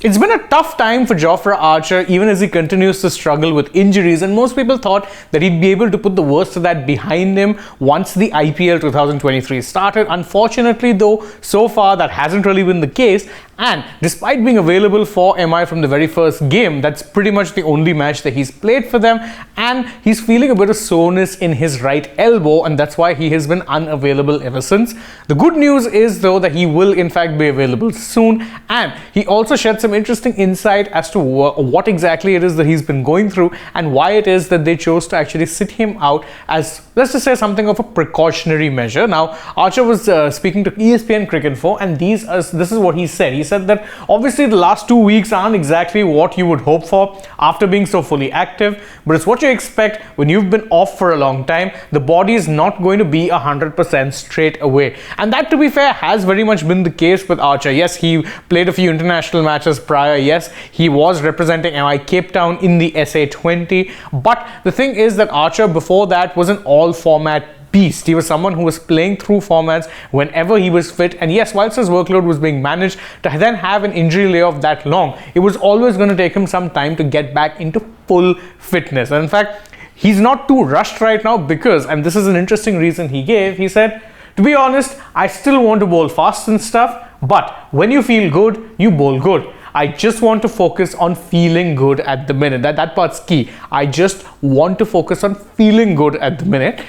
It's been a tough time for Jofra Archer even as he continues to struggle with injuries, and most people thought that he'd be able to put the worst of that behind him once the IPL 2023 started. Unfortunately though, so far that hasn't really been the case, and despite being available for MI from the very first game, that's pretty much the only match that he's played for them, and he's feeling a bit of soreness in his right elbow, and that's why he has been unavailable ever since. The good news is though that he will in fact be available soon, and he also shed some interesting insight as to what exactly it is that he's been going through and why it is that they chose to actually sit him out as, let's just say, something of a precautionary measure. Now, Archer was speaking to ESPN Cricket Info, and this is what he said. He said that obviously the last 2 weeks aren't exactly what you would hope for after being so fully active, but it's what you expect when you've been off for a long time. The body is not going to be 100% straight away, and that, to be fair, has very much been the case with Archer. Yes, he played a few international matches prior. Yes, he was representing MI Cape Town in the SA20, but the thing is that Archer before that was an all format beast. He was someone who was playing through formats whenever he was fit, and yes, whilst his workload was being managed, to then have an injury layoff that long, it was always going to take him some time to get back into full fitness. And in fact, he's not too rushed right now because, and this is an interesting reason he gave, he said, to be honest, I still want to bowl fast and stuff, but when you feel good, you bowl good. I just want to focus on feeling good at the minute. That part's key. I just want to focus on feeling good at the minute.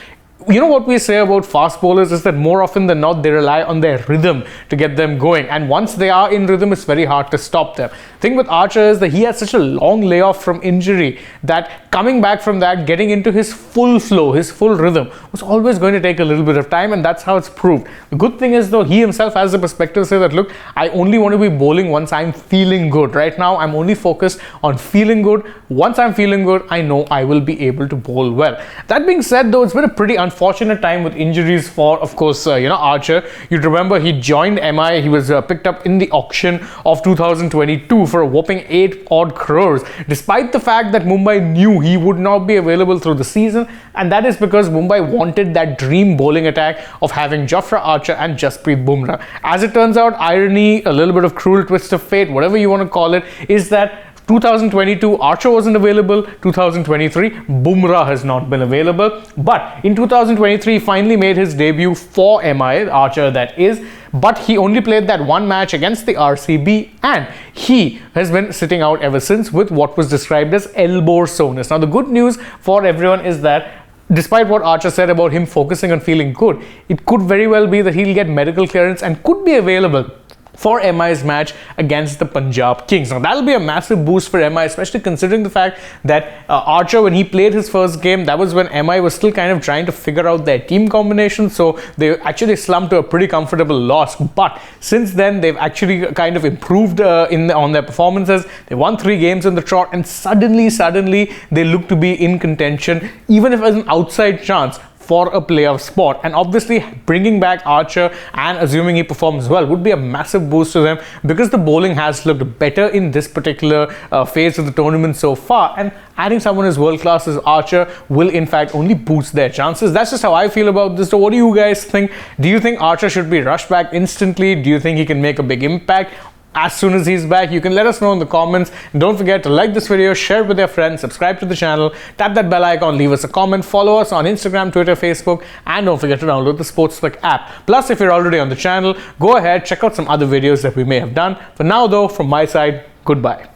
You know what we say about fast bowlers is that more often than not, they rely on their rhythm to get them going. And once they are in rhythm, it's very hard to stop them. The thing with Archer is that he had such a long layoff from injury that coming back from that, getting into his full flow, his full rhythm, was always going to take a little bit of time, and that's how it's proved. The good thing is though, he himself has the perspective to say that, look, I only want to be bowling once I'm feeling good. Right now, I'm only focused on feeling good. Once I'm feeling good, I know I will be able to bowl well. That being said though, it's been a pretty unfortunate time with injuries for, of course, Archer. You'd remember he joined MI. He was picked up in the auction of 2022 for a whopping 8 odd crores, despite the fact that Mumbai knew he would not be available through the season, and that is because Mumbai wanted that dream bowling attack of having Jofra Archer and Jasprit Bumrah. As it turns out, irony, a little bit of cruel twist of fate, whatever you want to call it, is that 2022 Archer wasn't available, 2023 Bumrah has not been available, but in 2023 he finally made his debut for MI, Archer that is, but he only played that one match against the RCB, and he has been sitting out ever since with what was described as elbow soreness. Now the good news for everyone is that despite what Archer said about him focusing on feeling good, it could very well be that he'll get medical clearance and could be available for MI's match against the Punjab Kings. Now that'll be a massive boost for MI, especially considering the fact that Archer, when he played his first game, that was when MI was still kind of trying to figure out their team combination, so they actually slumped to a pretty comfortable loss. But since then, they've actually kind of improved on their performances. They won 3 games in the trot, and suddenly they look to be in contention, even if as an outside chance for a playoff spot. And obviously bringing back Archer and assuming he performs well would be a massive boost to them, because the bowling has looked better in this particular phase of the tournament so far, and adding someone as world class as Archer will in fact only boost their chances. That's just how I feel about this. So what do you guys think? Do you think Archer should be rushed back instantly? Do you think he can make a big impact as soon as he's back? You can let us know in the comments. And don't forget to like this video, share it with your friends, subscribe to the channel, tap that bell icon, leave us a comment, follow us on Instagram, Twitter, Facebook, and don't forget to download the Sportsbook app. Plus, if you're already on the channel, go ahead, check out some other videos that we may have done. For now though, from my side, goodbye.